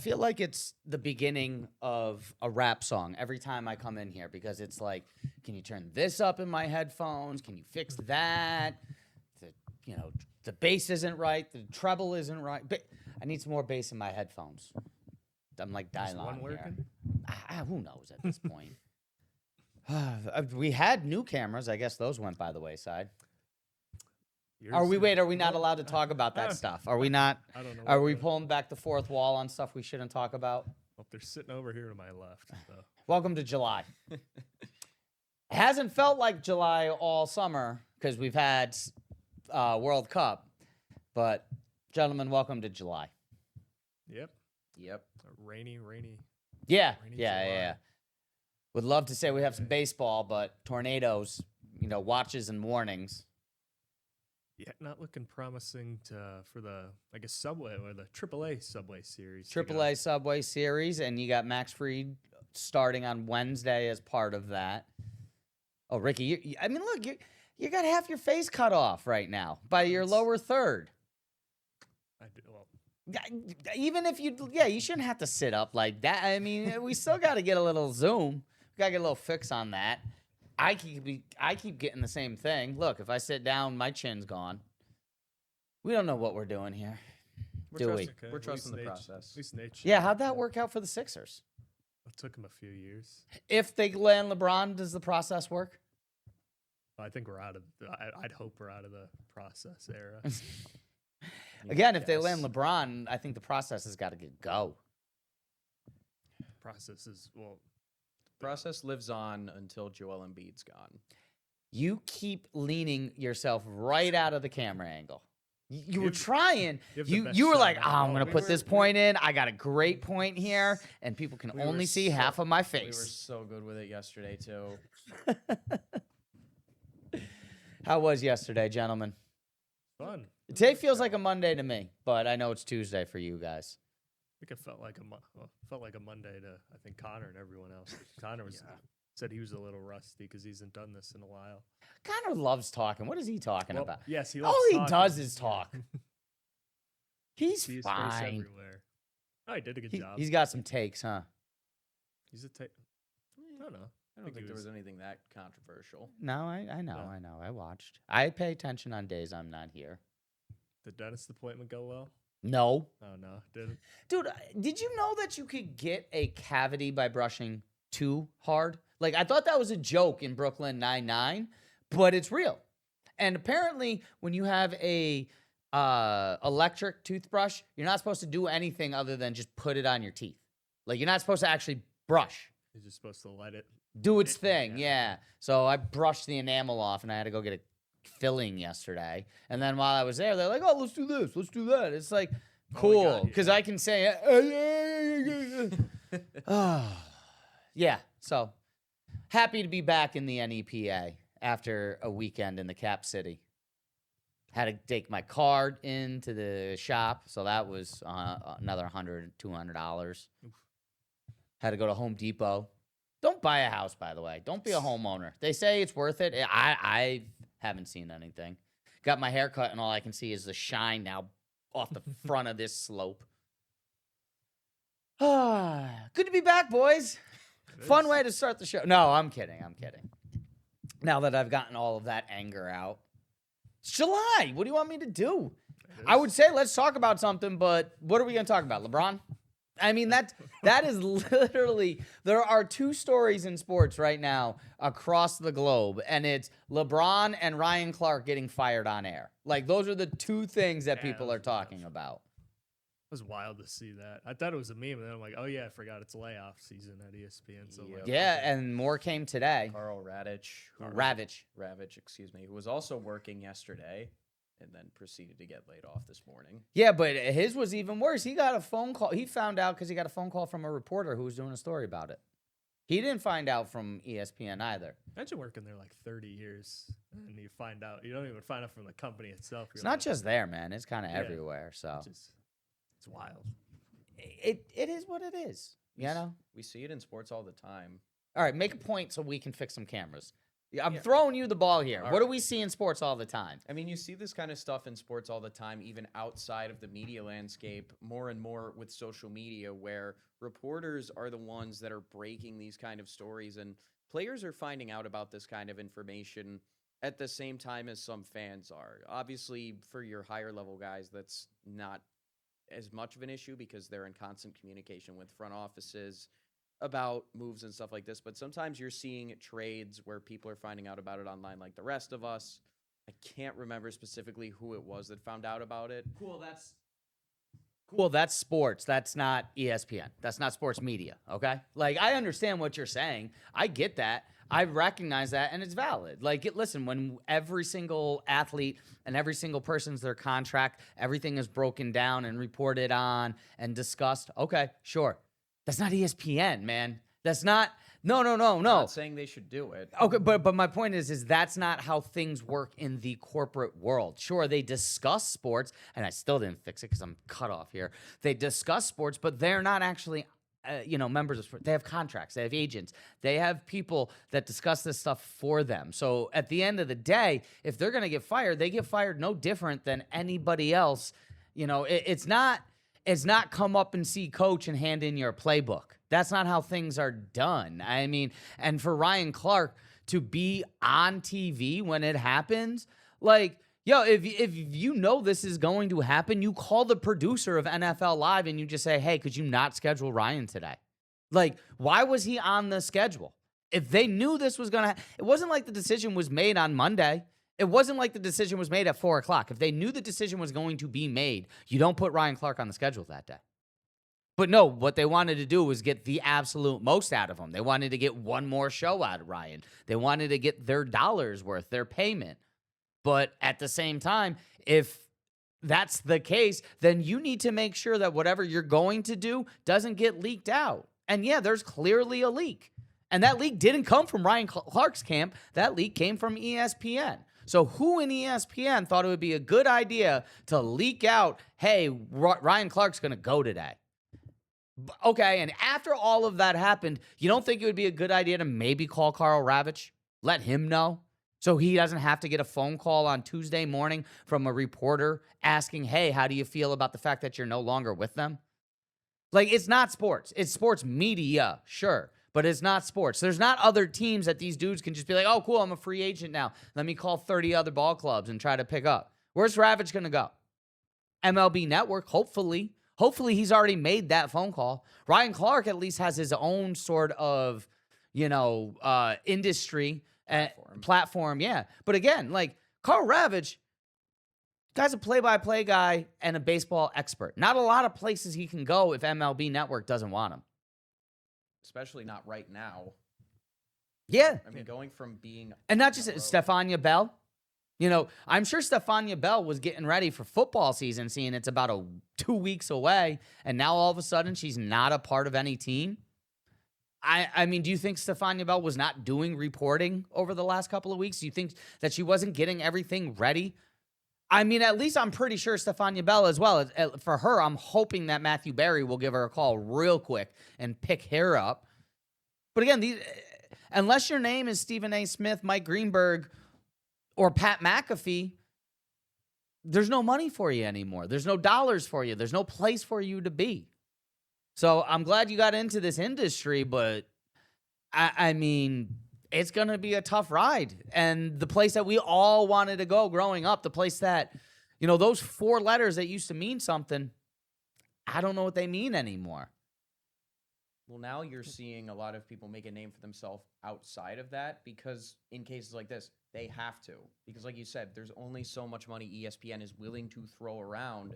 feel like it's the beginning of a rap song every time I come in here because it's like, can you turn this up in my headphones? Can you fix that? The bass isn't right. The treble isn't right. But I need some more bass in my headphones. I'm like dying on here. Who knows at this point? We had new cameras. I guess those went by the wayside. Are we not allowed to talk about that stuff? Are we not? I don't know. Are we pulling back the fourth wall on stuff we shouldn't talk about? Well, they're sitting over here to my left. So. Welcome to July. It hasn't felt like July all summer because we've had World Cup. But, gentlemen, welcome to July. Yep. Rainy. Yeah. Rainy July. Would love to say we have some baseball, but tornadoes, watches and warnings. Yeah, not looking promising for the, I guess, Subway or the AAA Subway Series. AAA Subway Series, and you got Max Fried starting on Wednesday as part of that. Oh, Ricky, look, you got half your face cut off right now by your lower third. I do, well. Even if you shouldn't have to sit up like that. I mean, we still got to get a little zoom. We got to get a little fix on that. I keep getting the same thing. Look, if I sit down, my chin's gone. We don't know what we're doing here. We're trusting the process. At least Nate. Yeah, how'd that work out for the Sixers? It took him a few years. If they land LeBron, does the process work? I think we're out of. I'd hope we're out of the process era. Again, if they land LeBron, I think the process has got to go. Process is Process lives on until Joel Embiid's gone. You keep leaning yourself right out of the camera angle. You were trying. You were like, I'm going to put this point in. I got a great point here. And people can only see half of my face. We were so good with it yesterday, too. How was yesterday, gentlemen? Fun. Today feels like a Monday to me, but I know it's Tuesday for you guys. I think it felt like a Monday to, I think, Connor and everyone else. Connor said he was a little rusty because he hasn't done this in a while. Connor loves talking. What is he talking about? Yes, he loves All talking. he does is talk. He's Face fine. everywhere. Oh, he did a good job. He's got some takes, huh? He's a take. I don't know. I don't think there was anything that controversial. No, I know. I watched. I pay attention on days I'm not here. Did dentist appointment go well? No. Oh, no. Didn't? Dude, did you know that you could get a cavity by brushing too hard? Like, I thought that was a joke in Brooklyn Nine-Nine, but it's real. And apparently, when you have a electric toothbrush, you're not supposed to do anything other than just put it on your teeth. Like, you're not supposed to actually brush. You're just supposed to let it do its thing, yeah. So I brushed the enamel off, and I had to go get a filling yesterday. And then while I was there, they're like, oh, let's do this, let's do that. It's like, cool, because I can say, yeah. So happy to be back in the NEPA after a weekend in the Cap City. Had to take my card into the shop, so that was another $100, $200. Had to go to Home Depot. Don't buy a house, by the way. Don't be a homeowner. They say it's worth it. I haven't seen anything. Got my hair cut, and all I can see is the shine now off the front of this slope. Good to be back, boys. Fun way to start the show. No, I'm kidding. Now that I've gotten all of that anger out. It's July. What do you want me to do? I would say let's talk about something, but what are we going to talk about? LeBron? I mean, that is literally, there are two stories in sports right now across the globe, and it's LeBron and Ryan Clark getting fired on air. Like, those are the two things that people are talking about. It was wild to see that. I thought it was a meme, and then I'm like, oh, yeah, I forgot it's layoff season at ESPN. So and more came today. Carl Ravitch, who was also working yesterday. And then proceeded to get laid off this morning. Yeah, but his was even worse. He got a phone call. He found out because he got a phone call from a reporter who was doing a story about it. He didn't find out from ESPN either. Imagine working there like 30 years and you find out. You don't even find out from the company itself. It's not just there, man. It's kind of everywhere. So it's wild. It is what it is. You know? We see it in sports all the time. All right, make a point so we can fix some cameras. I'm throwing you the ball here. All What do right. we see in sports all the time? I mean, you see this kind of stuff in sports all the time, even outside of the media landscape, more and more with social media, where reporters are the ones that are breaking these kind of stories, and players are finding out about this kind of information at the same time as some fans are. Obviously, for your higher level guys, that's not as much of an issue because they're in constant communication with front offices about moves and stuff like this. But sometimes you're seeing trades where people are finding out about it online like the rest of us. I can't remember specifically who it was that found out about it. Cool, that's sports. That's not ESPN. That's not sports media, okay? Like, I understand what you're saying. I get that. I recognize that, and it's valid. Like, listen, when every single athlete and every single person's their contract, everything is broken down and reported on and discussed, okay, sure. That's not ESPN, man. That's not. No. I'm not saying they should do it. Okay, but my point is that's not how things work in the corporate world. Sure, they discuss sports, and I still didn't fix it because I'm cut off here. They discuss sports, but they're not actually, members of sport. They have contracts. They have agents. They have people that discuss this stuff for them. So at the end of the day, if they're gonna get fired, they get fired no different than anybody else. It's not come up and see coach and hand in your playbook. That's not how things are done. I mean, and for Ryan Clark to be on TV when it happens, like, if you know this is going to happen, you call the producer of NFL Live and you just say, hey, could you not schedule Ryan today? Like, why was he on the schedule? If they knew this was going to it wasn't like the decision was made on Monday. It wasn't like the decision was made at 4 o'clock. If they knew the decision was going to be made, you don't put Ryan Clark on the schedule that day. But no, what they wanted to do was get the absolute most out of him. They wanted to get one more show out of Ryan. They wanted to get their dollars worth, their payment. But at the same time, if that's the case, then you need to make sure that whatever you're going to do doesn't get leaked out. And yeah, there's clearly a leak. And that leak didn't come from Ryan Clark's camp. That leak came from ESPN. So who in ESPN thought it would be a good idea to leak out, hey, Ryan Clark's going to go today? Okay, and after all of that happened, you don't think it would be a good idea to maybe call Karl Ravech, let him know, so he doesn't have to get a phone call on Tuesday morning from a reporter asking, hey, how do you feel about the fact that you're no longer with them? Like, it's not sports. It's sports media, sure, but it's not sports. There's not other teams that these dudes can just be like, oh, cool, I'm a free agent now. Let me call 30 other ball clubs and try to pick up. Where's Ravech going to go? MLB Network, hopefully. Hopefully he's already made that phone call. Ryan Clark at least has his own sort of, industry platform. Yeah. But again, like Karl Ravech, guy's a play-by-play guy and a baseball expert. Not a lot of places he can go if MLB Network doesn't want him. Especially not right now. Yeah. I mean, going from being... And not just Stephania Bell. I'm sure Stephania Bell was getting ready for football season, seeing it's about 2 weeks away, and now all of a sudden she's not a part of any team. I mean, do you think Stephania Bell was not doing reporting over the last couple of weeks? Do you think that she wasn't getting everything ready? I mean, at least I'm pretty sure Stephania Bell as well. For her, I'm hoping that Matthew Berry will give her a call real quick and pick her up. But again, unless your name is Stephen A. Smith, Mike Greenberg, or Pat McAfee, there's no money for you anymore. There's no dollars for you. There's no place for you to be. So I'm glad you got into this industry, but I mean, it's going to be a tough ride. And the place that we all wanted to go growing up, the place that, those 4 letters that used to mean something, I don't know what they mean anymore. Well, now you're seeing a lot of people make a name for themselves outside of that because in cases like this, they have to. Because like you said, there's only so much money ESPN is willing to throw around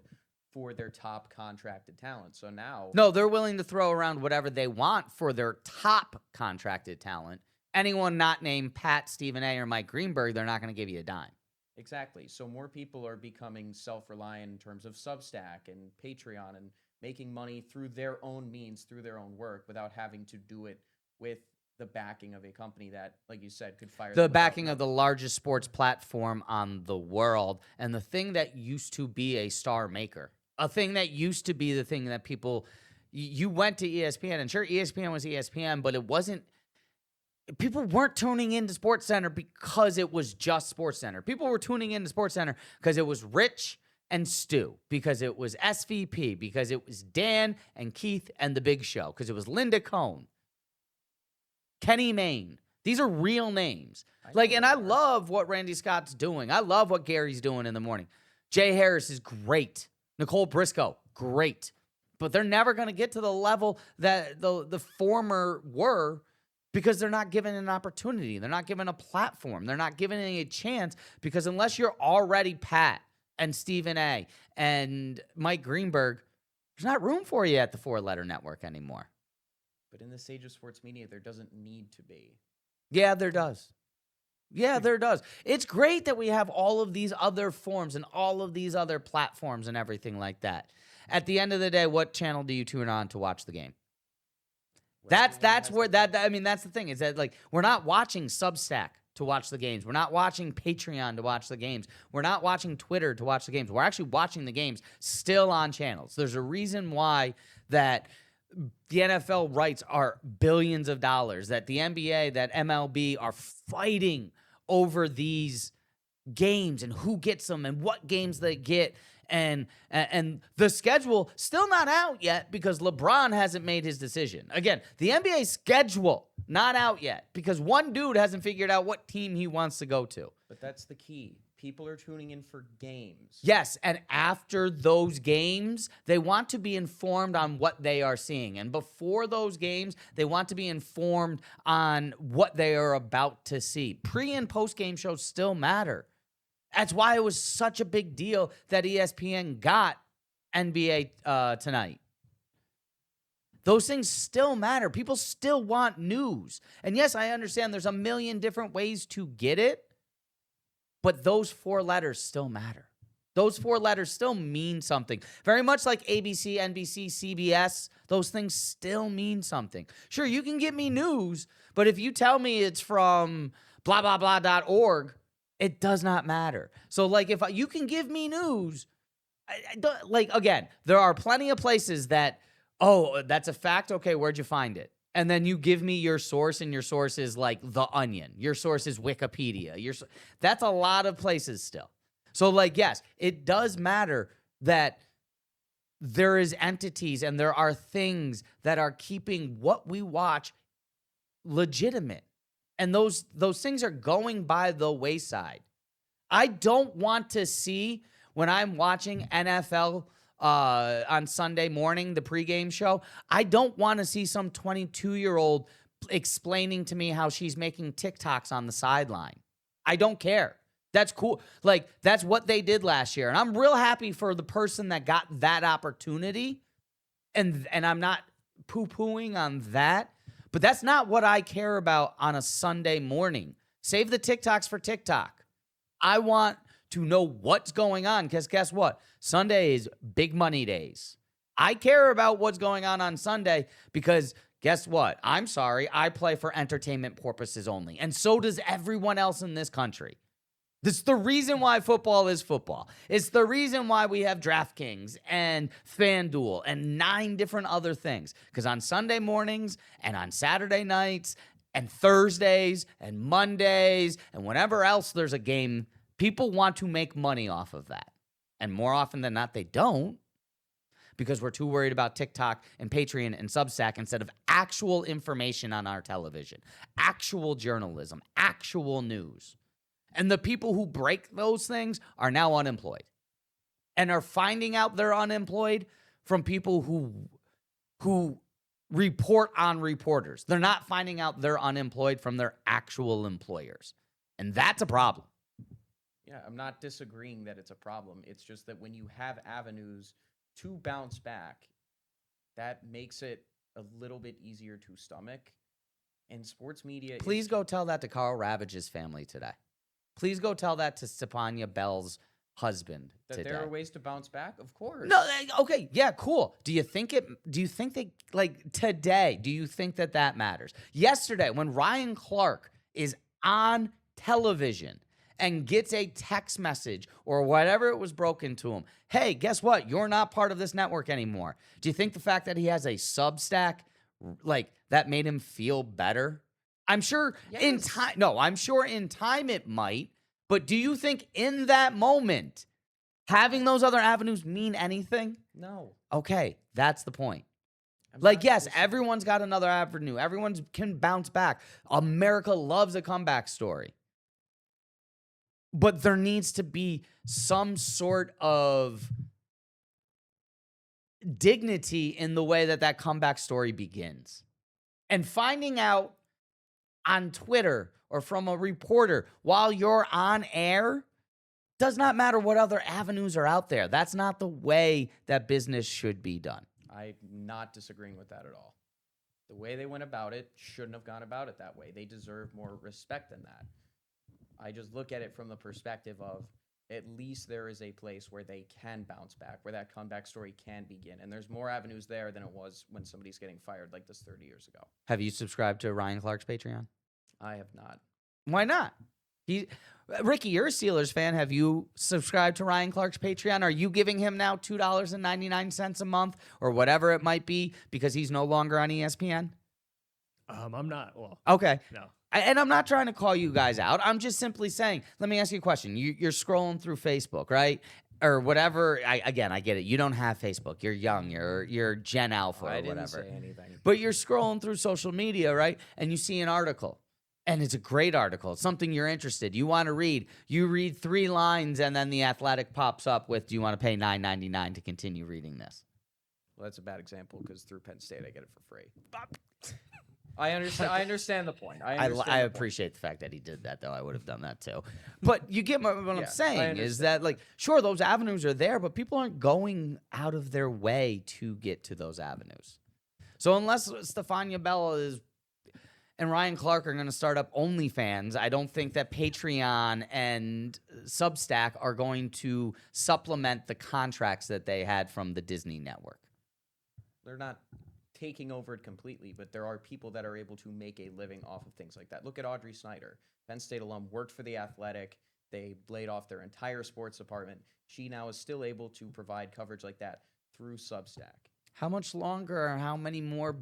for their top contracted talent. So now... No, they're willing to throw around whatever they want for their top contracted talent. Anyone not named Pat, Stephen A., or Mike Greenberg, they're not going to give you a dime. Exactly. So more people are becoming self-reliant in terms of Substack and Patreon and making money through their own means, through their own work, without having to do it with the backing of a company that, like you said, could fire the them backing without of the largest sports platform on the world, and the thing that used to be a star maker, a thing that used to be the thing that people, you went to ESPN, and sure, ESPN was ESPN, but it wasn't people weren't tuning into SportsCenter because it was just SportsCenter. People were tuning into SportsCenter because it was Rich and Stu, because it was SVP, because it was Dan and Keith and The Big Show, because it was Linda Cohn, Kenny Mayne. These are real names. And I love what Randy Scott's doing. I love what Gary's doing in the morning. Jay Harris is great. Nicole Briscoe, great. But they're never going to get to the level that the former were, because they're not given an opportunity. They're not given a platform. They're not given a chance, because unless you're already Pat and Stephen A. and Mike Greenberg, there's not room for you at the 4-letter network anymore. But in this age of sports media, there doesn't need to be. Yeah, there does. Yeah, there does. It's great that we have all of these other forms and all of these other platforms and everything like that. At the end of the day, what channel do you tune on to watch the game? That's the thing, is that, like, we're not watching Substack to watch the games. We're not watching Patreon to watch the games. We're not watching Twitter to watch the games. We're actually watching the games still on channels. There's a reason why that the NFL rights are billions of dollars, that the NBA, that MLB are fighting over these games and who gets them and what games they get. And the schedule still not out yet, because LeBron hasn't made his decision. Again, the NBA schedule not out yet, because one dude hasn't figured out what team he wants to go to. But that's the key. People are tuning in for games. Yes, and after those games, they want to be informed on what they are seeing. And before those games, they want to be informed on what they are about to see. Pre- and post-game shows still matter. That's why it was such a big deal that ESPN got NBA Tonight. Those things still matter. People still want news. And yes, I understand there's a million different ways to get it, but those 4 letters still matter. Those 4 letters still mean something. Very much like ABC, NBC, CBS, those things still mean something. Sure, you can give me news, but if you tell me it's from blah, blah, blah.org, it does not matter. So, like, if you can give me news, again, there are plenty of places that, oh, that's a fact? Okay, where'd you find it? And then you give me your source, and your source is like The Onion. Your source is Wikipedia. That's a lot of places still. So, like, yes, it does matter that there is entities and there are things that are keeping what we watch legitimate. And those things are going by the wayside. I don't want to see, when I'm watching NFL on Sunday morning, the pregame show, I don't want to see some 22-year-old explaining to me how she's making TikToks on the sideline. I don't care. That's cool. Like, that's what they did last year. And I'm real happy for the person that got that opportunity. And I'm not poo-pooing on that. But that's not what I care about on a Sunday morning. Save the TikToks for TikTok. I want to know what's going on, because guess what? Sunday is big money days. I care about what's going on Sunday, because guess what? I'm sorry, I play for entertainment purposes only, and so does everyone else in this country. This is the reason why football is football. It's the reason why we have DraftKings and FanDuel and 9 different other things. Because on Sunday mornings and on Saturday nights and Thursdays and Mondays and whenever else there's a game, people want to make money off of that. And more often than not, they don't, because we're too worried about TikTok and Patreon and Substack instead of actual information on our television, actual journalism, actual news. And the people who break those things are now unemployed, and are finding out they're unemployed from people who report on reporters. They're not finding out they're unemployed from their actual employers. And that's a problem. Yeah, I'm not disagreeing that it's a problem. It's just that when you have avenues to bounce back, that makes it a little bit easier to stomach. And sports media Please go tell that to Carl Ravage's family today. Please go tell that to Stepania Bell's husband today. That there are ways to bounce back, of course. No, okay, yeah, cool. Do you think they, like, today, do you think that matters? Yesterday, when Ryan Clark is on television and gets a text message or whatever it was broken to him, hey, guess what? You're not part of this network anymore. Do you think the fact that he has a Substack, like, that made him feel better? I'm sure in Yes. time. No, I'm sure in time it might. But do you think in that moment, having those other avenues mean anything? No. Okay, that's the point. I'm Like, not yes, disagreeing. everyone's got another avenue. Everyone can bounce back. America loves a comeback story. But there needs to be some sort of dignity in the way that comeback story begins. And finding out on Twitter or from a reporter while you're on air does not matter what other avenues are out there. That's not the way that business should be done. I'm not disagreeing with that at all. The way they went about it shouldn't have gone about it that way. They deserve more respect than that. I just look at it from the perspective of at least there is a place where they can bounce back, where that comeback story can begin. And there's more avenues there than it was when somebody's getting fired like this 30 years ago. Have you subscribed to Ryan Clark's Patreon? I have not. Why not? Ricky, you're a Steelers fan. Have you subscribed to Ryan Clark's Patreon? Are you giving him now $2.99 a month or whatever it might be because he's no longer on ESPN? I'm not. Well, Okay. no. And I'm not trying to call you guys out. I'm just simply saying, let me ask you a question. You're scrolling through Facebook, right? Or whatever. I get it. You don't have Facebook. You're young. You're Gen Alpha or I didn't whatever. say anything. But you're scrolling through social media, right? And you see an article. And it's a great article. It's something you're interested. You want to read. You read 3 lines, and then the Athletic pops up with, do you want to pay $9.99 to continue reading this? Well, that's a bad example because through Penn State I get it for free. I understand. I understand the point. I understand the point. appreciate the fact that he did that, though. I would have done that, too. But you get what Yeah, I'm I saying is that, like, sure, those avenues are there, but people aren't going out of their way to get to those avenues. So unless Stefania Bella and Ryan Clark are going to start up OnlyFans, I don't think that Patreon and Substack are going to supplement the contracts that they had from the Disney network. They're not taking over it completely, but there are people that are able to make a living off of things like that. Look at Audrey Snyder, Penn State alum, worked for The Athletic. They laid off their entire sports department. She now is still able to provide coverage like that through Substack. How much longer or how many more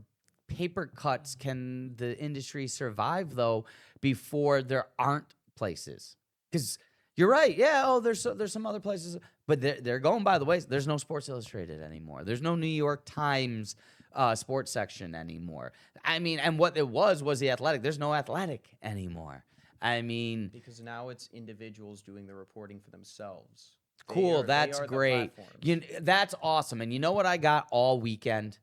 paper cuts can the industry survive, though, before there aren't places? Because you're right. Yeah, there's some other places, but they're going by the way. There's no Sports Illustrated anymore. There's no New York Times sports section anymore. I mean, and what it was The Athletic. There's no Athletic anymore. I mean, Because now it's individuals doing the reporting for themselves. cool. They That's are the great. platforms. That's awesome. And you know what I got all weekend?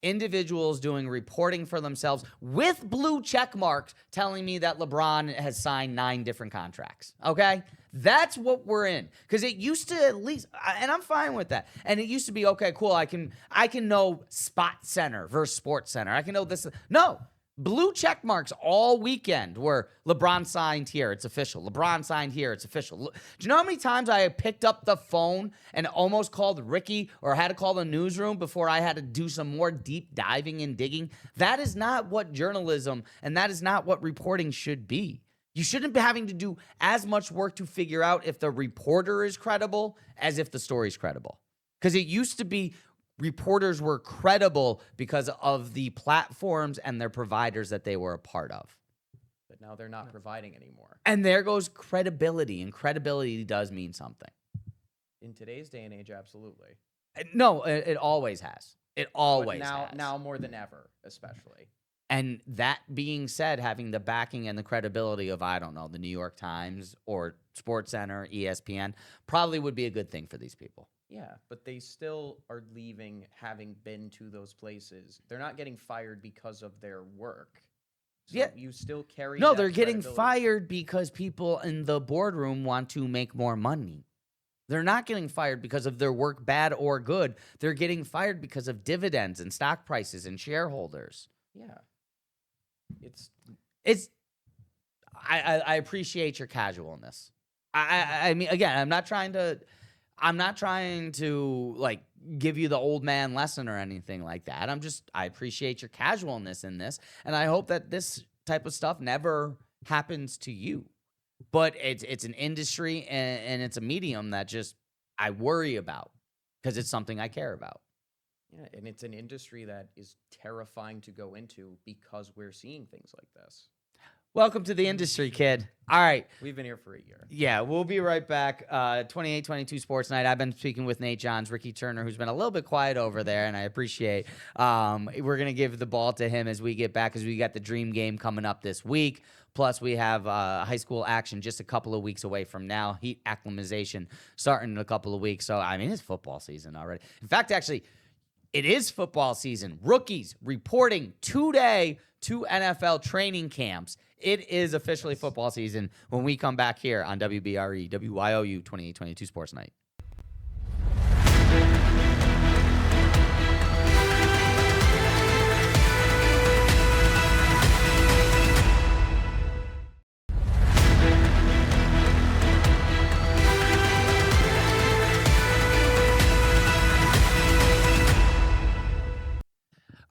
Individuals doing reporting for themselves with blue check marks telling me that LeBron has signed 9 different contracts. Okay? That's what we're in. Because it used to at least, and I'm fine with that. And it used to be, okay, cool, I can know Spot Center versus Sports Center. I can know this. No. Blue check marks all weekend where LeBron signed here, it's official. LeBron signed here, it's official. Do you know how many times I picked up the phone and almost called Ricky or had to call the newsroom before I had to do some more deep diving and digging? That is not what journalism and that is not what reporting should be. You shouldn't be having to do as much work to figure out if the reporter is credible as if the story is credible. Because it used to be reporters were credible because of the platforms and their providers that they were a part of. But now they're not providing anymore. And there goes credibility, and credibility does mean something. In today's day and age, absolutely. No, it always has. It always But has. now more than ever, especially. And that being said, having the backing and the credibility of, I don't know, the New York Times or SportsCenter, ESPN, probably would be a good thing for these people. Yeah, but they still are leaving having been to those places. They're not getting fired because of their work. So Yeah. you still carry No, that they're getting credibility. fired because people in the boardroom want to make more money. They're not getting fired because of their work, bad or good. They're getting fired because of dividends and stock prices and shareholders. Yeah. I appreciate your casualness. I mean, again, I'm not trying to like give you the old man lesson or anything like that. I appreciate your casualness in this, and I hope that this type of stuff never happens to you. But it's an industry and it's a medium that just I worry about because it's something I care about. Yeah, and it's an industry that is terrifying to go into because we're seeing things like this. Welcome to the industry, kid. All right. We've been here for a year. Yeah, we'll be right back. 28-22 Sports Night. I've been speaking with Nate Johns, Ricky Turner, who's been a little bit quiet over there, and I appreciate. We're going to give the ball to him as we get back, because we got the Dream Game coming up this week. Plus, we have high school action just a couple of weeks away from now. Heat acclimatization starting in a couple of weeks. So, I mean, it's football season already. In fact, actually, it is football season. Rookies reporting today to NFL training camps. It is officially football season when we come back here on WBRE, WYOU 28-22 Sports Night.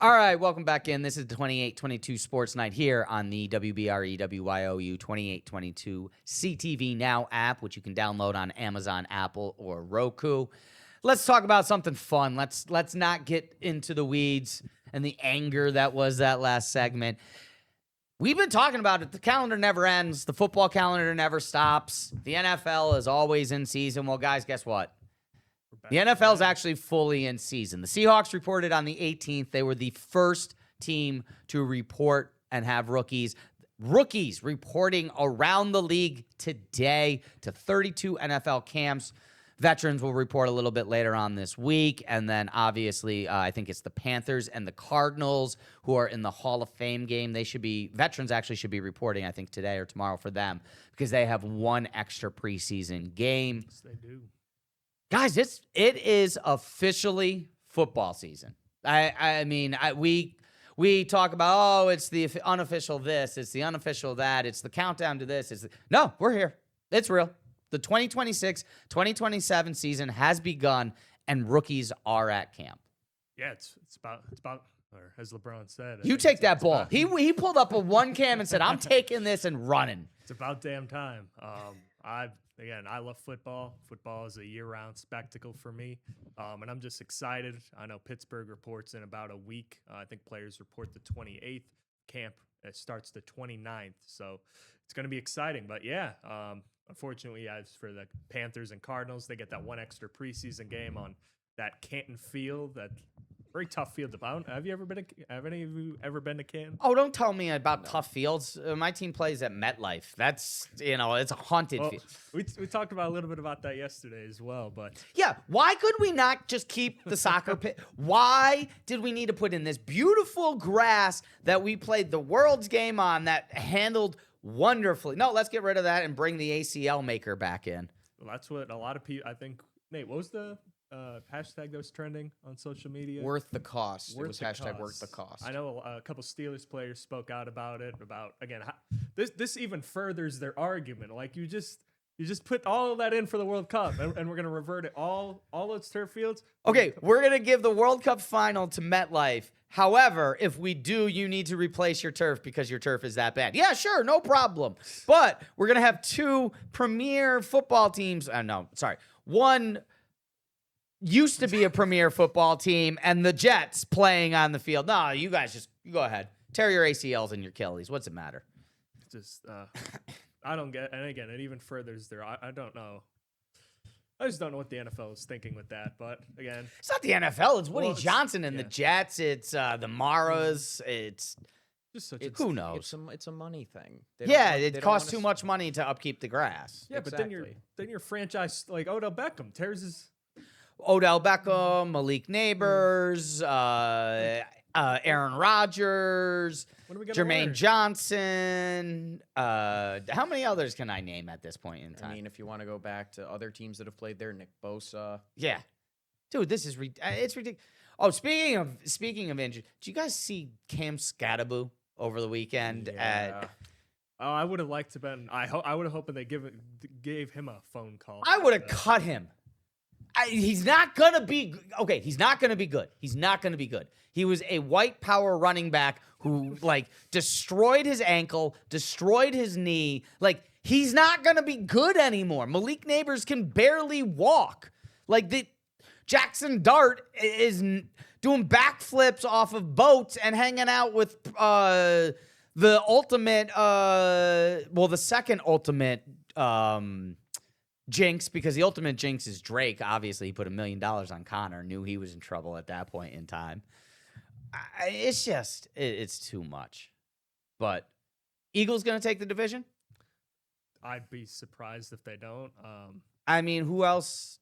All right, welcome back in. This is the 28-22 Sports Night here on the WBRE WYOU 28-22 CTV Now app, which you can download on Amazon, Apple, or Roku. Let's talk about something fun. Let's not get into the weeds and the anger that was that last segment. We've been talking about it. The calendar never ends. The football calendar never stops. The NFL is always in season. Well, guys, guess what? The NFL is actually fully in season. The Seahawks reported on the 18th. They were the first team to report and have rookies. Rookies reporting around the league today to 32 NFL camps. Veterans will report a little bit later on this week. And then, obviously, I think it's the Panthers and the Cardinals who are in the Hall of Fame game. Veterans actually should be reporting, I think, today or tomorrow for them, because they have one extra preseason game. Yes, they do. Guys, it is officially football season. We talk about, it's the unofficial this, it's the unofficial that, it's the countdown to this. No, we're here. It's real. The 2026-2027 season has begun, and rookies are at camp. Yeah, it's about, or as LeBron said. You take that ball. He pulled up a one cam and said, "I'm taking this and running." It's about damn time. I love football. Football is a year-round spectacle for me, and I'm just excited. I know Pittsburgh reports in about a week. I think players report the 28th. Camp starts the 29th, so it's going to be exciting. But yeah, unfortunately, as for the Panthers and Cardinals, they get that one extra preseason game on that Canton field. That very tough field. Have any of you ever been to Canton? Oh, don't tell me about tough fields. My team plays at MetLife. That's, it's a haunted field. We talked about a little bit about that yesterday as well, but yeah, why could we not just keep the soccer pit? Why did we need to put in this beautiful grass that we played the World's game on that handled wonderfully? No, let's get rid of that and bring the ACL maker back in. Well, that's what a lot of people, I think. Nate, what was the hashtag that was trending on social media? Worth the cost. It was #worth the cost. I know a couple Steelers players spoke out about it. Again, this even furthers their argument. Like you just put all of that in for the World Cup, and we're gonna revert it all its turf fields. Okay, we're gonna give the World Cup final to MetLife. However, if we do, you need to replace your turf because your turf is that bad. Yeah, sure, no problem. But we're gonna have two premier football teams. One used to be a premier football team, and the Jets playing on the field. No, you guys you go ahead. Tear your ACLs and your Achilles. What's it matter? Just, I don't get, and again, it even furthers their, I don't know. I just don't know what the NFL is thinking with that, but again. It's not the NFL. It's Woody Johnson and the Jets. It's the Maras. It's just such who knows? It's a money thing. It costs too much money to upkeep the grass. Yeah, exactly. But then your franchise, like Odell Beckham, tears his... Odell Beckham, Malik Neighbors, Aaron Rodgers, Jermaine Johnson. How many others can I name at this point in time? I mean, if you want to go back to other teams that have played there, Nick Bosa. Yeah, dude, this is it's ridiculous. Oh, speaking of injury, did you guys see Cam Scatterbo over the weekend? Yeah. I would have liked to been. I would have hoped they gave him a phone call. I would have cut him. He's not going to be okay. He's not going to be good. He's not going to be good. He was a white power running back who destroyed his ankle, destroyed his knee. He's not going to be good anymore. Malik Neighbors can barely walk. Jackson Dart is doing backflips off of boats and hanging out with the The ultimate, the second ultimate jinx, because the ultimate jinx is Drake. Obviously, he put $1 million on Connor, knew he was in trouble at that point in time. It's just, it's too much. But Eagles going to take the division? I'd be surprised if they don't. I mean, who else?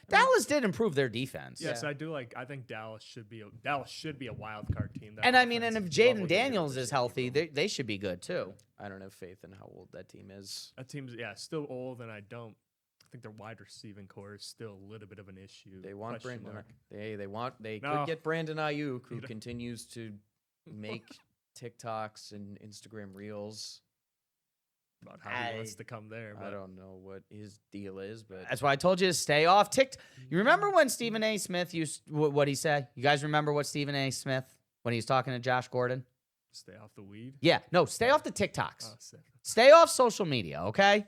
Dallas did improve their defense. Yes, I do like. I think Dallas should be a wild card team. That And I mean, and if level Jaden of Daniels year is healthy, receiver. they should be good too. I don't have faith in how old that team is. That team's still old, and I think their wide receiving core is still a little bit of an issue. They want Question Brandon. mark. They No. could get Brandon Ayuk, who You don't- continues to make TikToks and Instagram reels. About how he wants to come there. I But don't know what his deal is, but That's why I told you to stay off TikTok. You remember when Stephen A. Smith used what he said? You guys remember what Stephen A. Smith when he was talking to Josh Gordon? stay off the weed. Yeah, no, stay off the TikToks. Oh, sick. Stay off social media, okay?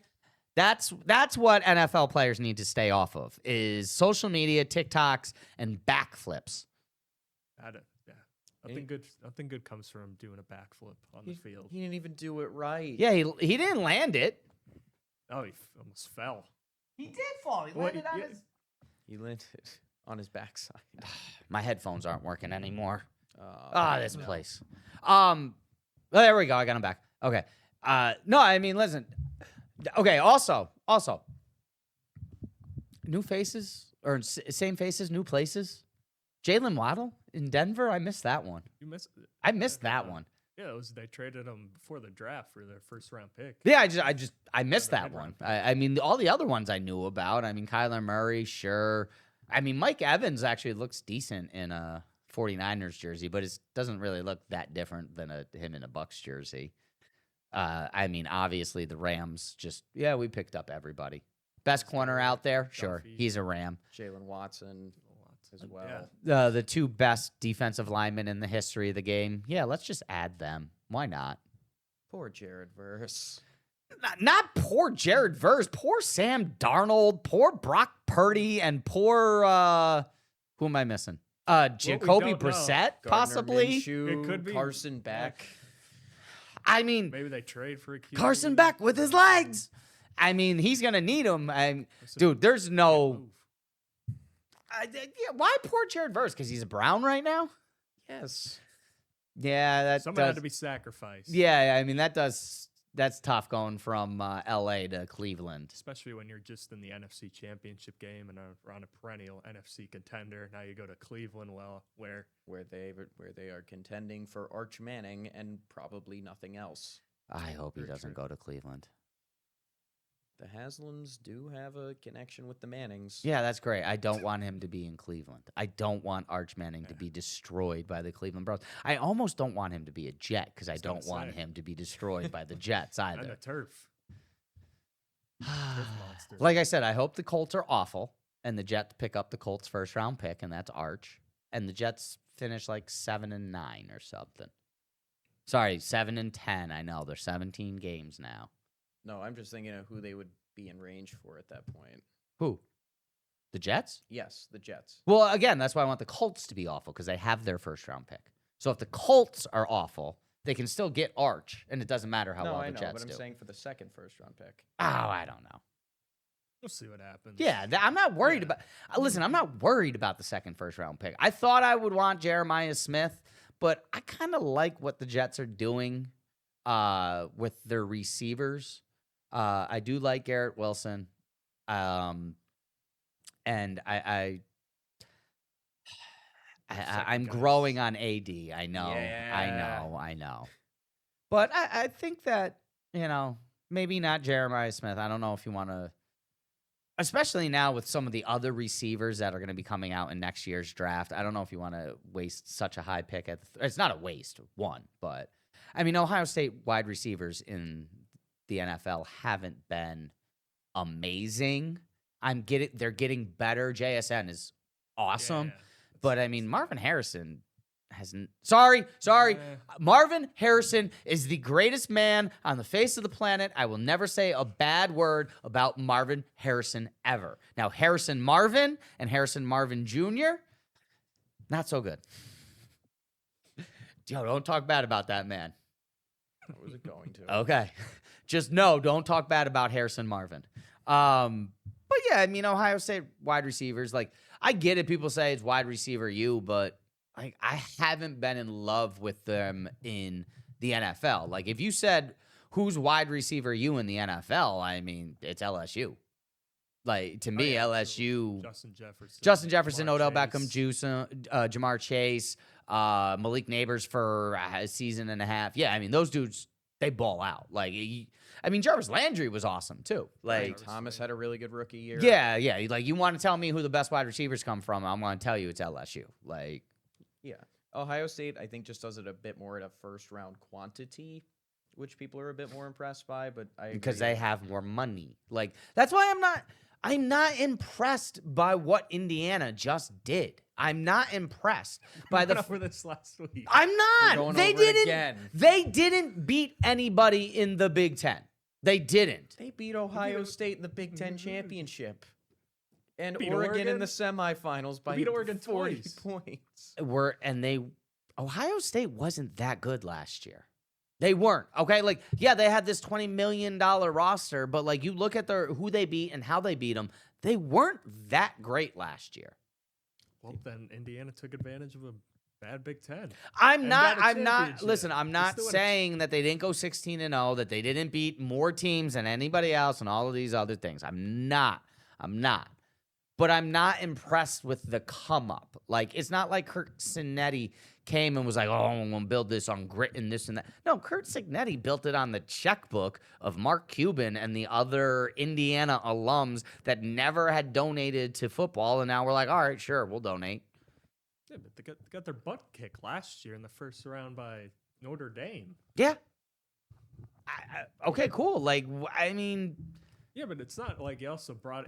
That's what NFL players need to stay off of is social media, TikToks, and backflips. Nothing good comes from doing a backflip on the field. he didn't even do it right. Yeah, he didn't land it. Oh, he almost fell. He did fall. He Well, landed on yeah. his. He landed on his backside. My headphones aren't working anymore. This no. place. There we go. I got him back. Okay. No, I mean, listen. Okay. Also, new faces or same faces, new places. Jalen Waddle in Denver. I missed that one. You missed. I missed that one. Yeah, they traded him before the draft for their first round pick. Yeah, I missed Never that had one. one. I mean, all the other ones I knew about. I mean, Kyler Murray, sure. I mean, Mike Evans actually looks decent in a 49ers jersey, but it doesn't really look that different than him in a Bucks jersey. I mean, obviously the Rams we picked up everybody. Best corner out there, sure. Duffy. He's a Ram. Jalen Watson as well. Yeah. The two best defensive linemen in the history of the game. Yeah, let's just add them. Why not? Poor Jared Verse. Not poor Jared Verse, poor Sam Darnold, poor Brock Purdy, and poor who am I missing? Jacoby don't know. Brissett, Gardner possibly. Minshew, It could be. Carson Beck. I mean, Maybe they trade for a QB. Carson Beck with his legs. I mean, he's gonna need him. Dude, there's no. Move. Why poor Jared Verse? Because he's a Brown right now. Yes. Yeah, that Someone had does. to be sacrificed. Yeah, I mean that's tough going from L.A. to Cleveland. Especially when you're just in the NFC Championship game and are on a perennial NFC contender. Now you go to Cleveland, where Where they are contending for Arch Manning and probably nothing else. I hope he Very doesn't true. go to Cleveland. The Haslams do have a connection with the Mannings. Yeah, that's great. I don't want him to be in Cleveland. I don't want Arch Manning to be destroyed by the Cleveland Browns. I almost don't want him to be a Jet because I was gonna don't want say. him to be destroyed by the Jets and either. a turf. monster. Like I said, I hope the Colts are awful and the Jets pick up the Colts' first round pick, and that's Arch. And the Jets finish like 7-9 or something. Sorry, 7-10. I know there's 17 games now. No, I'm just thinking of who they would be in range for at that point. Who? The Jets? Yes, the Jets. Well, again, that's why I want the Colts to be awful because they have their first round pick. So if the Colts are awful, they can still get Arch, and it doesn't matter how no, well I the know, Jets but I'm do. saying for the second first-round pick. Oh, I don't know. We'll see what happens. Yeah, I'm not worried Yeah. about. Listen, I'm not worried about the second first round pick. I thought I would want Jeremiah Smith, but I kind of like what the Jets are doing with their receivers. I do like Garrett Wilson, and I'm Second guys. growing on AD. I know, Yeah. I know. But I think that maybe not Jeremiah Smith. I don't know if you want to. Especially now with some of the other receivers that are going to be coming out in next year's draft. I don't know if you want to waste such a high pick at it's not a waste, but I mean, Ohio State wide receivers in the NFL haven't been amazing. They're getting better. JSN is awesome, but I mean, Marvin Harrison hasn't. Sorry. Marvin Harrison is the greatest man on the face of the planet. I will never say a bad word about Marvin Harrison ever. Now, Harrison Marvin and Harrison Marvin Jr., not so good. Yo, don't talk bad about that man. I wasn't going to. Okay. Just no, don't talk bad about Harrison Marvin. But yeah, I mean, Ohio State wide receivers, like, I get it. People say it's wide receiver you, but I haven't been in love with them in the NFL. Like, if you said who's wide receiver you in the NFL, I mean, it's LSU. Like, to me, LSU, Justin Jefferson, Jamar Odell Chase. Beckham, Jamar Chase, Malik Neighbors for a season and a half. Yeah, I mean, those dudes, they ball out. Like, I mean, Jarvis Landry was awesome too. Like, Thomas had a really good rookie year. yeah. Like, you want to tell me who the best wide receivers come from? I'm going to tell you it's LSU. Like, Yeah. Ohio State, I think, just does it a bit more at a first round quantity, which people are a bit more impressed by. But because agree. they have more money. Like, that's why I'm not impressed by what Indiana just did. I'm not impressed by the. over this last week. I'm not. going They over it didn't. again. They didn't beat anybody in the Big Ten. They didn't. They beat Ohio State in the Big Ten championship, and Beat Oregon in Oregon? the semifinals by Beat Oregon 40 twice. points. Ohio State wasn't that good last year. They weren't. Okay, like, yeah, they had this $20 million roster, but like, you look at who they beat and how they beat them, they weren't that great last year. Well, then Indiana took advantage of a bad Big Ten. I'm And not. got a I'm not. championship. Listen, I'm They not still had a saying that they didn't go 16-0, that they didn't beat more teams than anybody else, and all of these other things. I'm not. But I'm not impressed with the come up. Like, it's not like Kurt Cinetti came and was like, "Oh, I'm gonna build this on grit and this and that." No, Kurt Cinetti built it on the checkbook of Mark Cuban and the other Indiana alums that never had donated to football, and now we're like, "All right, sure, we'll donate." Yeah, but they got their butt kicked last year in the first round by Notre Dame. Yeah. Okay, cool. Like, I mean, Yeah, but it's not like you also brought.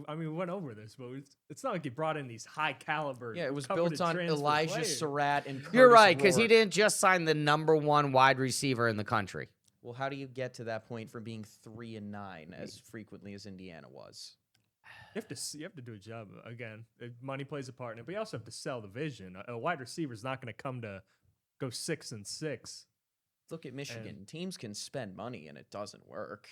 I mean, we went over this, but it's not like you brought in these high caliber. Yeah, it was coveted built on transfer Elijah players. Surratt and Curtis you're right, because he Rourke. didn't just sign the #1 wide receiver in the country. Well, how do you get to that point from being 3-9 as frequently as Indiana was? You have to do a job again. Money plays a part in it, but you also have to sell the vision. A wide receiver is not going to come to go 6-6. Look at Michigan. Teams can spend money and it doesn't work.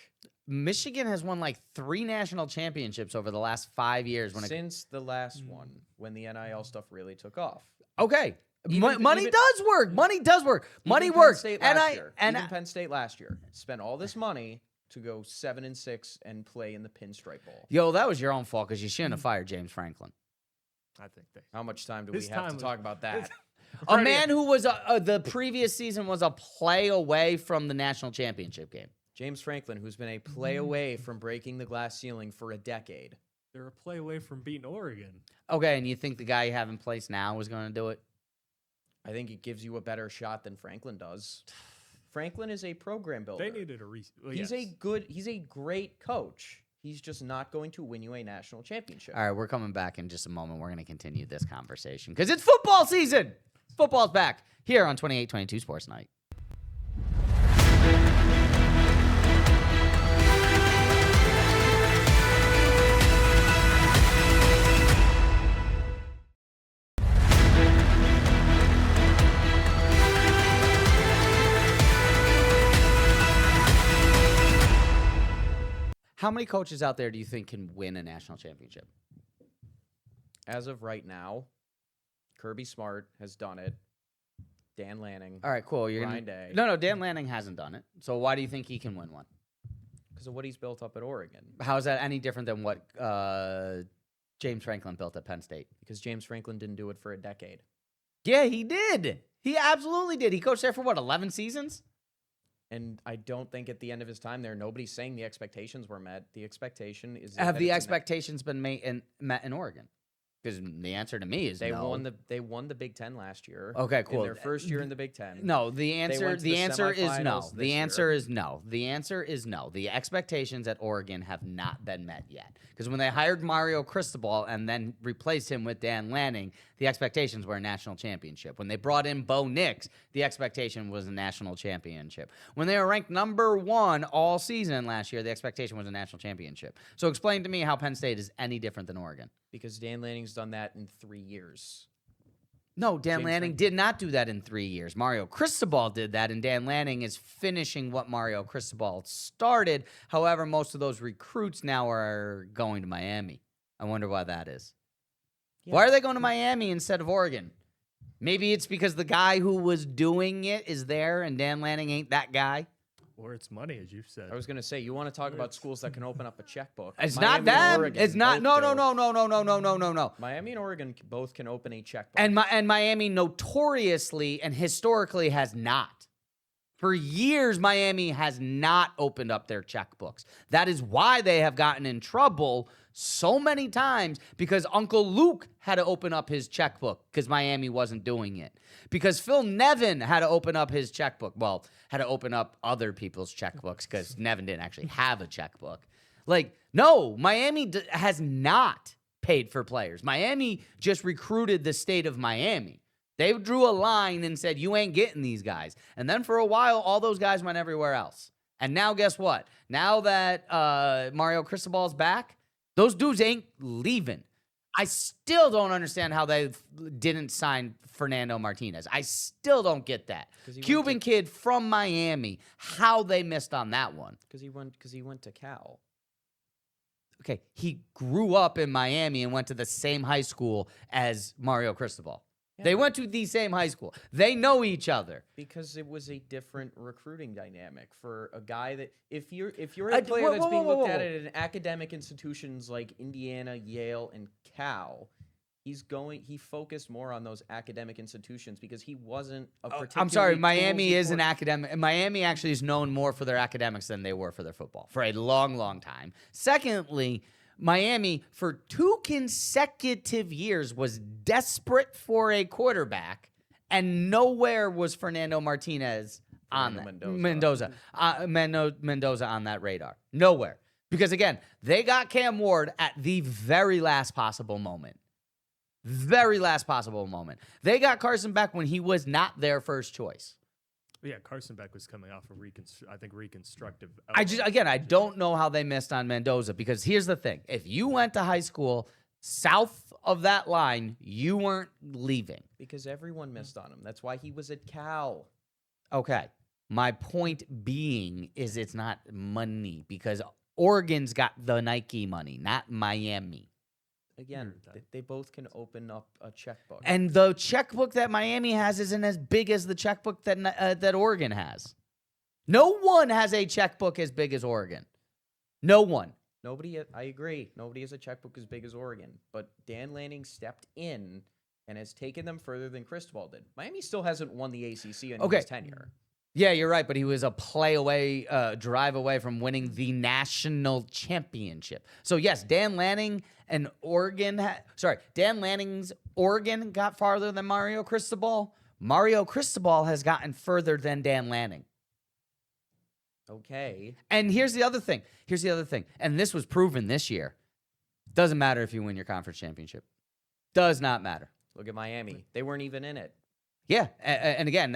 Michigan has won like 3 national championships over the last 5 years. Since the last one, when the NIL stuff really took off. Okay, Even- money even- does work. Money does work. Money Even Penn works. State And last year. and Even Penn State last year spent all this money to go 7-6 and play in the Pinstripe Bowl. yo, that was your own fault because you shouldn't have fired James Franklin. I think they. How much time do His we have time to was- talk about that? A man who was the previous season was a play away from the national championship game. James Franklin, who's been a play away from breaking the glass ceiling for a decade. They're a play away from beating Oregon. Okay, and you think the guy you have in place now is going to do it? I think it gives you a better shot than Franklin does. Franklin is a program builder. They needed a reason. He's a great coach. He's just not going to win you a national championship. All right, we're coming back in just a moment. We're going to continue this conversation because it's football season. Football's back here on 2822 Sports Night. How many coaches out there do you think can win a national championship? As of right now, Kirby Smart has done it. Dan Lanning, All right, cool. You're Ryan gonna, Day. No, Dan Lanning hasn't done it. So why do you think he can win one? because of what he's built up at Oregon. How is that any different than what James Franklin built at Penn State? Because James Franklin didn't do it for a decade. Yeah, he did. He absolutely did. He coached there for what, 11 seasons? And I don't think at the end of his time there, nobody's saying the expectations were met. The expectation is Have that the it's expectations been met in Oregon? Because the answer to me is they no. won the Big Ten last year. Okay, cool. In their first year in the Big Ten. No, the went answer to the is no. semifinals The this answer year. is no. The answer is no. The expectations at Oregon have not been met yet. Because when they hired Mario Cristobal and then replaced him with Dan Lanning, the expectations were a national championship. When they brought in Bo Nix, the expectation was a national championship. When they were ranked #1 all season last year, the expectation was a national championship. So explain to me how Penn State is any different than Oregon. Because Dan Lanning's done that in 3 years. No, Dan James Lanning Franklin. did not do that in 3 years. Mario Cristobal did that, and Dan Lanning is finishing what Mario Cristobal started. However, most of those recruits now are going to Miami. I wonder why that is. Why are they going to Miami instead of Oregon? Maybe it's because the guy who was doing it is there and Dan Lanning ain't that guy. Or it's money, as you said. I was going to say, you want to talk about schools that can open up a checkbook. It's Miami not and them. Oregon It's not. No, both no, do. no, no, no, no, no, no, no, no. Miami and Oregon both can open a checkbook. And Miami notoriously and historically has not. For years, Miami has not opened up their checkbooks. That is why they have gotten in trouble so many times, because Uncle Luke had to open up his checkbook because Miami wasn't doing it. Because Phil Nevin had to open up his checkbook. Well, had to open up other people's checkbooks because Nevin didn't actually have a checkbook. Like, no, Miami has not paid for players. Miami just recruited the state of Miami. They drew a line and said, you ain't getting these guys. And then for a while, all those guys went everywhere else. And now guess what? Now that Mario Cristobal's back, those dudes ain't leaving. I still don't understand how they didn't sign Fernando Martinez. I still don't get that. Cuban kid from Miami, how they missed on that one. Because he went to Cal. Okay, he grew up in Miami and went to the same high school as Mario Cristobal. They went to the same high school. They know each other. Because it was a different recruiting dynamic for a guy that if you're a player that's being looked at in academic institutions like Indiana, Yale, and Cal, he focused more on those academic institutions because he wasn't a particularly I'm sorry, Miami toolsy is an academic. Miami actually is known more for their academics than they were for their football for a long, long time. Secondly, Miami, for 2 consecutive years, was desperate for a quarterback, and nowhere was Fernando Martinez on that. Mendoza on that radar. Nowhere. Because, again, they got Cam Ward at the very last possible moment. Very last possible moment. They got Carson Beck when he was not their first choice. Yeah, Carson Beck was coming off a reconstructive. I don't know how they missed on Mendoza, because here's the thing. If you went to high school south of that line, you weren't leaving. Because everyone missed on him. That's why he was at Cal. Okay. My point being is it's not money, because Oregon's got the Nike money, not Miami. Again, they both can open up a checkbook. And the checkbook that Miami has isn't as big as the checkbook that Oregon has. No one has a checkbook as big as Oregon. No one. I agree. Nobody has a checkbook as big as Oregon. But Dan Lanning stepped in and has taken them further than Cristobal did. Miami still hasn't won the ACC in his tenure. Yeah, you're right, but he was a drive away from winning the national championship. So yes, Dan Lanning's Oregon got farther than Mario Cristobal. Mario Cristobal has gotten further than Dan Lanning. Okay. And here's the other thing. And this was proven this year. Doesn't matter if you win your conference championship. Does not matter. Look at Miami. They weren't even in it. Yeah, and again,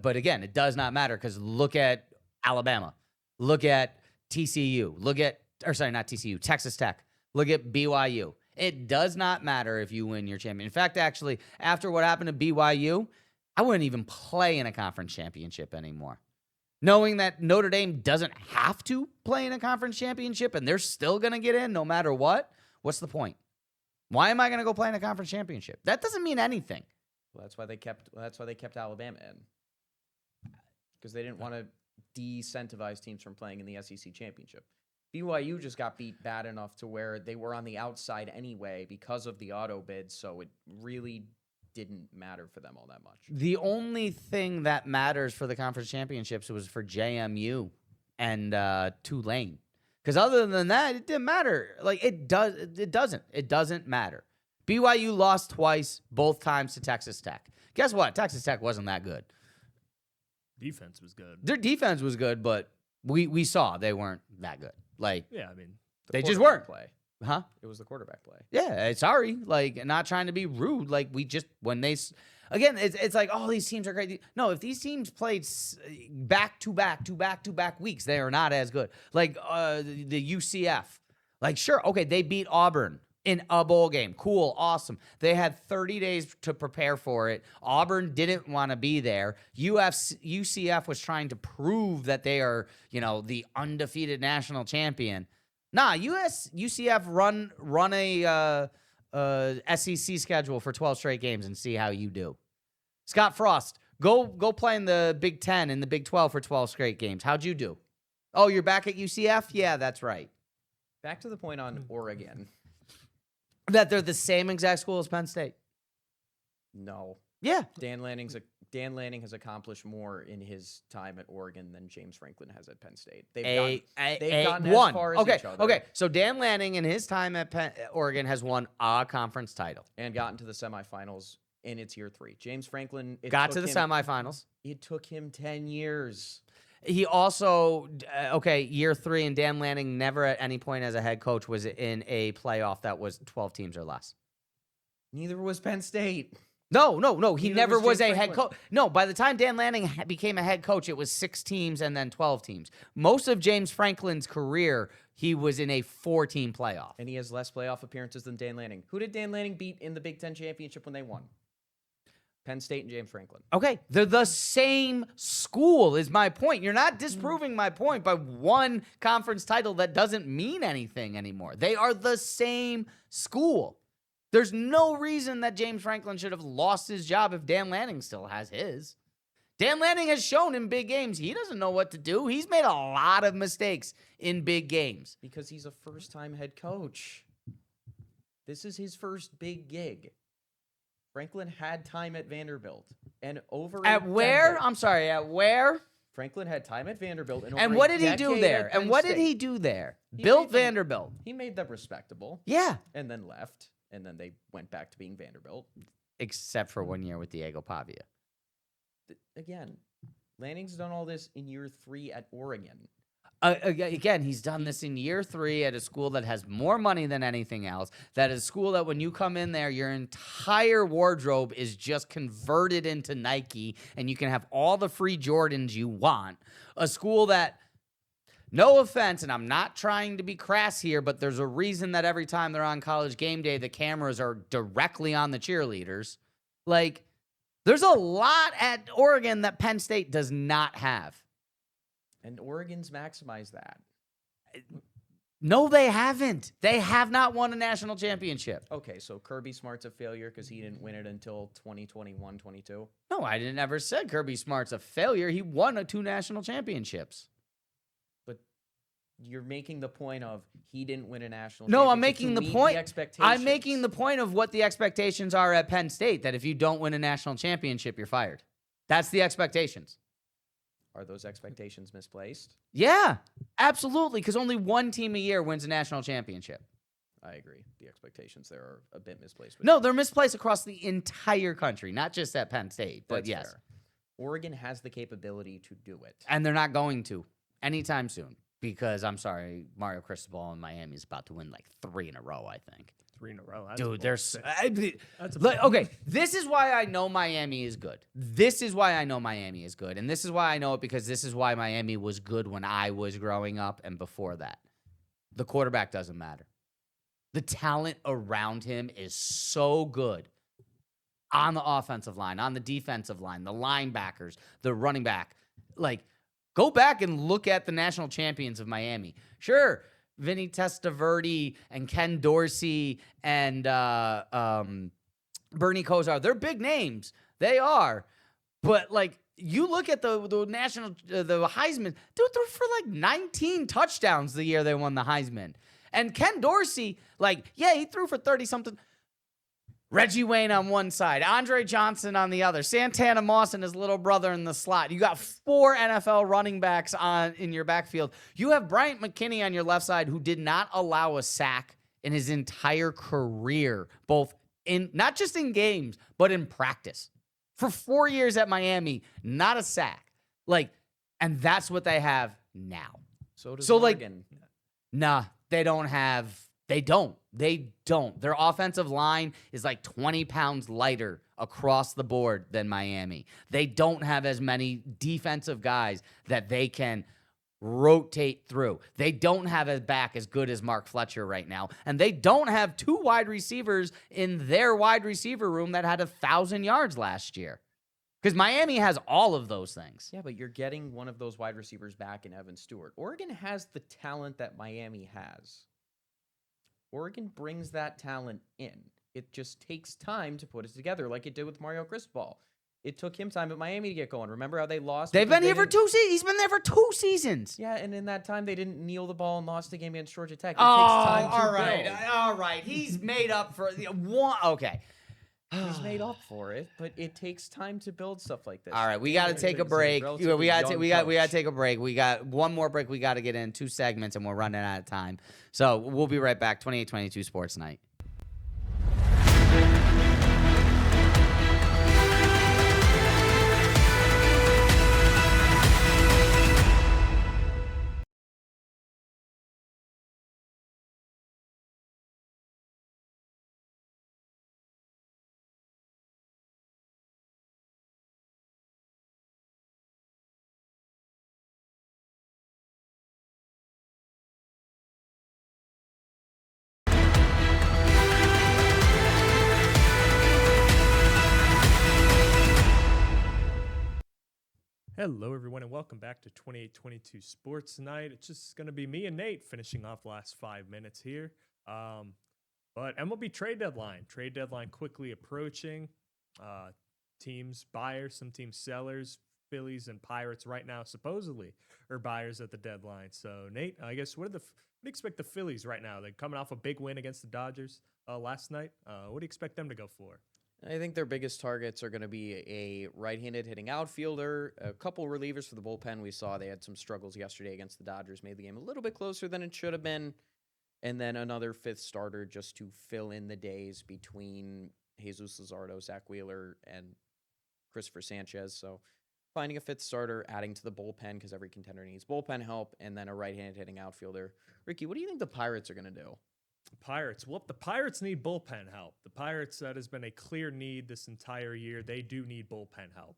but again, it does not matter, because look at Alabama, look at TCU, not TCU, Texas Tech, look at BYU. It does not matter if you win your champion. In fact, actually, after what happened to BYU, I wouldn't even play in a conference championship anymore. Knowing that Notre Dame doesn't have to play in a conference championship and they're still going to get in no matter what, what's the point? Why am I going to go play in a conference championship? That doesn't mean anything. Well, that's why they kept Alabama in, because they didn't want to de-incentivize teams from playing in the SEC championship. BYU just got beat bad enough to where they were on the outside anyway because of the auto bid, so it really didn't matter for them all that much. The only thing that matters for the conference championships was for JMU and Tulane, because other than that, it didn't matter. Like it doesn't matter. BYU lost twice, both times to Texas Tech. Guess what? Texas Tech wasn't that good. Defense was good. Their defense was good, but we saw they weren't that good. Like, yeah, I mean, they just weren't. Play. Huh? It was the quarterback play. Yeah, sorry. Like, not trying to be rude. Like, again, it's like, oh, these teams are great. No, if these teams played back-to-back weeks, they are not as good. Like, the UCF. Like, sure, okay, they beat Auburn. in a bowl game. Cool, awesome. They had 30 days to prepare for it. Auburn didn't want to be there. UCF was trying to prove that they are, the undefeated national champion. Nah, UCF run a SEC schedule for 12 straight games and see how you do. Scott Frost, go play in the Big 10 and the Big 12 for 12 straight games. How'd you do? Oh, you're back at UCF? Yeah, that's right. Back to the point on Oregon. That they're the same exact school as Penn State. No. Yeah. Dan Lanning has accomplished more in his time at Oregon than James Franklin has at Penn State. They've gotten as far as each other. Okay. So Dan Lanning in his time at Oregon has won a conference title. And gotten to the semifinals in its year 3. James Franklin got to the semifinals. It took him 10 years. He also, year 3, and Dan Lanning never at any point as a head coach was in a playoff that was 12 teams or less. Neither was Penn State. No. He Neither never was James a head Franklin. coach. No, by the time Dan Lanning became a head coach, it was 6 teams and then 12 teams. Most of James Franklin's career, he was in a 4-team playoff. And he has less playoff appearances than Dan Lanning. Who did Dan Lanning beat in the Big Ten championship when they won? Penn State and James Franklin. Okay, they're the same school is my point. You're not disproving my point by one conference title that doesn't mean anything anymore. They are the same school. There's no reason that James Franklin should have lost his job if Dan Lanning still has his. Dan Lanning has shown in big games he doesn't know what to do. He's made a lot of mistakes in big games. Because he's a first-time head coach. This is his first big gig. Franklin had time at Vanderbilt. And over At where? I'm sorry, at where? Franklin had time at Vanderbilt. And what did he do there? And what did he do there? Built Vanderbilt. He made them respectable. Yeah. And then left. And then they went back to being Vanderbilt. Except for 1 year with Diego Pavia. Again, Lanning's done all this in year 3 at Oregon. Again, he's done this in year 3 at a school that has more money than anything else. That is a school that when you come in there, your entire wardrobe is just converted into Nike, and you can have all the free Jordans you want. A school that, no offense, and I'm not trying to be crass here, but there's a reason that every time they're on College Game Day, the cameras are directly on the cheerleaders. Like, there's a lot at Oregon that Penn State does not have. And Oregon's maximized that. No, they haven't. They have not won a national championship. Okay, so Kirby Smart's a failure because he didn't win it until 2021-22. No, I didn't ever said Kirby Smart's a failure. He won 2 national championships. But you're making the point of he didn't win a national No, I'm championship making to the meet point. expectations. I'm making the point of what the expectations are at Penn State, that if you don't win a national championship, you're fired. That's the expectations. Are those expectations misplaced? Yeah, absolutely, because only one team a year wins a national championship. I agree. The expectations there are a bit misplaced. No, they're misplaced across the entire country, not just at Penn State, but That's yes. fair. Oregon has the capability to do it. And they're not going to anytime soon because, I'm sorry, Mario Cristobal in Miami is about to win like 3 in a row, I think. 3 in a row. That's Dude, there's okay, this is why I know Miami is good. This is why I know Miami is good. And this is why I know it because this is why Miami was good when I was growing up and before that. The quarterback doesn't matter. The talent around him is so good on the offensive line, on the defensive line, the linebackers, the running back. Like, go back and look at the national champions of Miami. Sure, Vinny Testaverde and Ken Dorsey and Bernie Kosar, they're big names. They are. But, like, you look at the national, the Heisman, dude, threw for like 19 touchdowns the year they won the Heisman. And Ken Dorsey, like, yeah, he threw for 30-something. Reggie Wayne on one side, Andre Johnson on the other, Santana Moss and his little brother in the slot. You got 4 NFL running backs in your backfield. You have Bryant McKinney on your left side who did not allow a sack in his entire career, both in not just in games, but in practice. For 4 years at Miami, not a sack. Like, and that's what they have now. So does Like, Oregon. nah, they don't. Their offensive line is like 20 pounds lighter across the board than Miami. They don't have as many defensive guys that they can rotate through. They don't have a back as good as Mark Fletcher right now, and they don't have 2 wide receivers in their wide receiver room that had 1,000 yards last year. Because Miami has all of those things. Yeah, but you're getting one of those wide receivers back in Evan Stewart. Oregon has the talent that Miami has. Oregon brings that talent in. It just takes time to put it together, like it did with Mario Cristobal. It took him time at Miami to get going. Remember how they lost? They've because been here for didn't- 2 seasons. He's been there for 2 seasons. Yeah, and in that time, they didn't kneel the ball and lost the game against Georgia Tech. It Oh, takes time to all right. build. All right. He's made up for one. Okay. He's made up for it, but it takes time to build stuff like this. All right, we got to take a break. We got to take a break. We got one more break. We got to get in 2 segments, and we're running out of time. So we'll be right back. 28-22 Sports Night. Hello, everyone, and welcome back to 28-22 Sports Night. It's just going to be me and Nate finishing off the last 5 minutes here. But MLB trade deadline quickly approaching. Teams buyers, some teams sellers, Phillies and Pirates right now supposedly are buyers at the deadline. So, Nate, I guess what do you expect the Phillies right now? They're coming off a big win against the Dodgers last night. What do you expect them to go for? I think their biggest targets are going to be a right-handed hitting outfielder, a couple relievers for the bullpen. We saw they had some struggles yesterday against the Dodgers, made the game a little bit closer than it should have been, and then another 5th starter just to fill in the days between Jesus Luzardo, Zach Wheeler, and Christopher Sanchez. So finding a 5th starter, adding to the bullpen because every contender needs bullpen help, and then a right-handed hitting outfielder. Ricky, what do you think the Pirates are going to do? Pirates. Well, the Pirates need bullpen help. The Pirates, that has been a clear need this entire year. They do need bullpen help.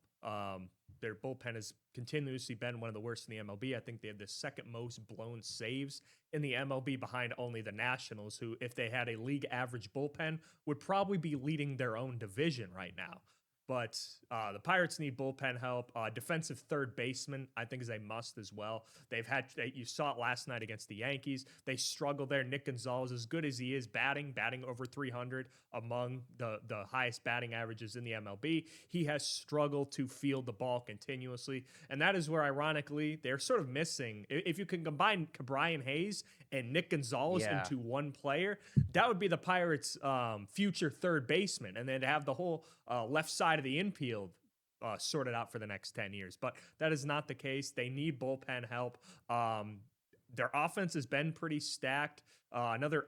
Their bullpen has continuously been one of the worst in the MLB. I think they have the 2nd most blown saves in the MLB behind only the Nationals, who, if they had a league average bullpen, would probably be leading their own division right now. But the Pirates need bullpen help. Defensive third baseman, I think, is a must as well. You saw it last night against the Yankees. They struggled there. Nick Gonzalez, as good as he is batting over 300 among the highest batting averages in the MLB, he has struggled to field the ball continuously. And that is where, ironically, they're sort of missing. If you can combine Brian Hayes and Nick Gonzalez into one player, that would be the Pirates' future third baseman. And then to have the whole left side of the infield sorted out for the next 10 years. But that is not the case. They need bullpen help. Their offense has been pretty stacked. Another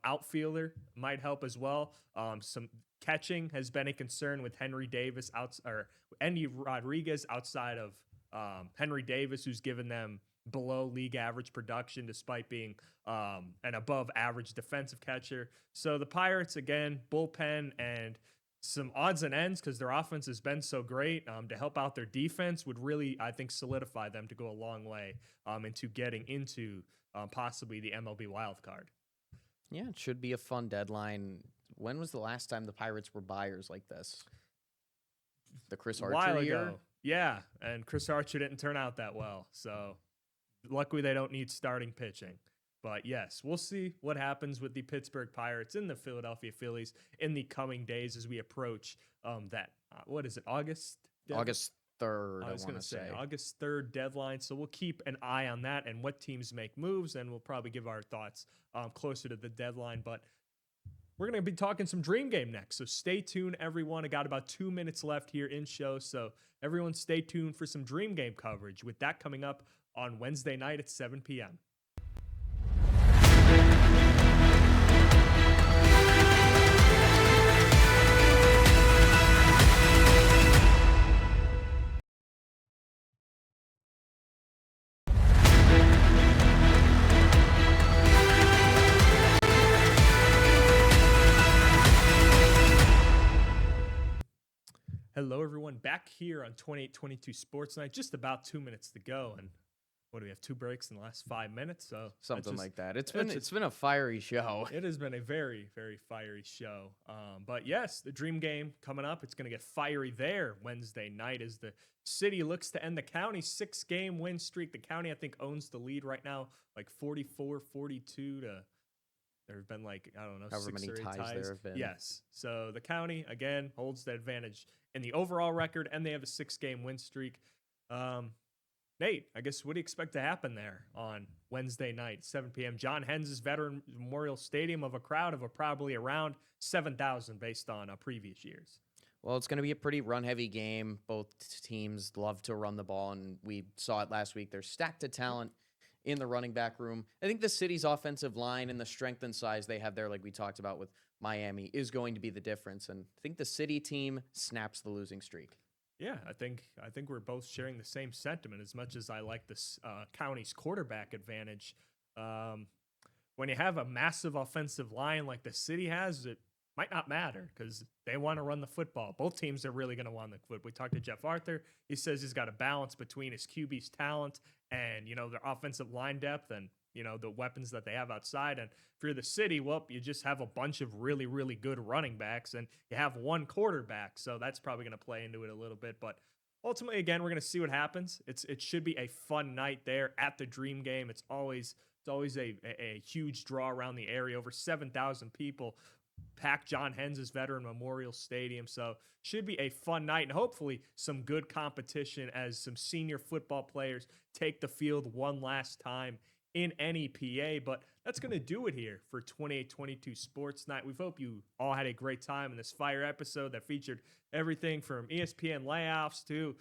outfielder might help as well. Some catching has been a concern with Endy Rodriguez outside of Henry Davis, who's given them below league average production despite being an above average defensive catcher. So the Pirates, again, bullpen and some odds and ends, because their offense has been so great, to help out their defense would really, I think, solidify them to go a long way into getting into possibly the MLB wild card. Yeah, it should be a fun deadline. When was the last time the Pirates were buyers like this? The Chris Archer year? Yeah, and Chris Archer didn't turn out that well. So luckily they don't need starting pitching. But yes, we'll see what happens with the Pittsburgh Pirates and the Philadelphia Phillies in the coming days as we approach what is it, August? August 3rd, I was going to say say. August 3rd deadline. So we'll keep an eye on that and what teams make moves, and we'll probably give our thoughts closer to the deadline. But we're going to be talking some Dream Game next. So stay tuned, everyone. I got about 2 minutes left here in show. So everyone stay tuned for some Dream Game coverage, with that coming up on Wednesday night at 7 p.m. Hello, everyone. Back here on 28-22 Sports Night. Just about 2 minutes to go. And what do we have? 2 breaks in the last 5 minutes, so that's Something just- like that. It's that's been a fiery show. It has been a very, very fiery show. But yes, the Dream Game coming up. It's going to get fiery there Wednesday night as the city looks to end the county's 6-game win streak. The county, I think, owns the lead right now, like 44-42 to. There have been like, I don't know, However 6 many or 8 ties there have been. Yes. So the county, again, holds the advantage in the overall record, and they have a 6-game win streak. Nate, I guess what do you expect to happen there on Wednesday night, 7 p.m.? John Hens' Veteran Memorial Stadium of a crowd of probably around 7,000 based on previous years. Well, it's going to be a pretty run-heavy game. Both teams love to run the ball, and we saw it last week. They're stacked to talent in the running back room. I think the city's offensive line and the strength and size they have there, like we talked about with Miami, is going to be the difference. And I think the city team snaps the losing streak. Yeah, I think we're both sharing the same sentiment. As much as I like this county's quarterback advantage, when you have a massive offensive line like the city has, it might not matter because they want to run the football. Both teams are really going to want the football. We talked to Jeff Arthur. He says he's got a balance between his QB's talent and their offensive line depth and the weapons that they have outside. And if you're the city, well, you just have a bunch of really, really good running backs and you have one quarterback. So that's probably going to play into it a little bit. But ultimately, again, we're going to see what happens. It should be a fun night there at the Dream Game. It's always a huge draw around the area. Over 7,000 people pack John Hens' Veteran Memorial Stadium. So should be a fun night and hopefully some good competition as some senior football players take the field one last time in NEPA. But that's going to do it here for 2822 Sports Night. We hope you all had a great time in this fire episode that featured everything from ESPN layoffs to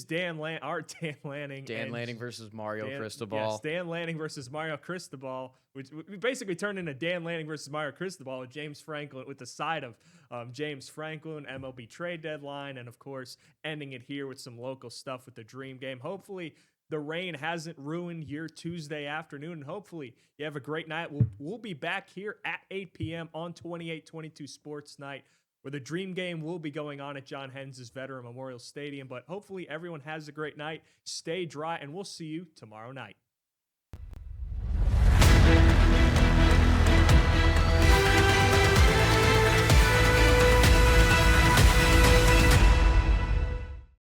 Dan Lanning. Dan Lanning versus Mario Cristobal. Yes, Dan Lanning versus Mario Cristobal, which we basically turned into Dan Lanning versus Mario Cristobal with James Franklin, with the side of James Franklin, MLB trade deadline, and of course, ending it here with some local stuff with the Dream Game. Hopefully, the rain hasn't ruined your Tuesday afternoon, and hopefully you have a great night. We'll be back here at 8 p.m. on 2822 Sports Night, where the Dream Game will be going on at John Hens' Veteran Memorial Stadium. But hopefully everyone has a great night. Stay dry, and we'll see you tomorrow night.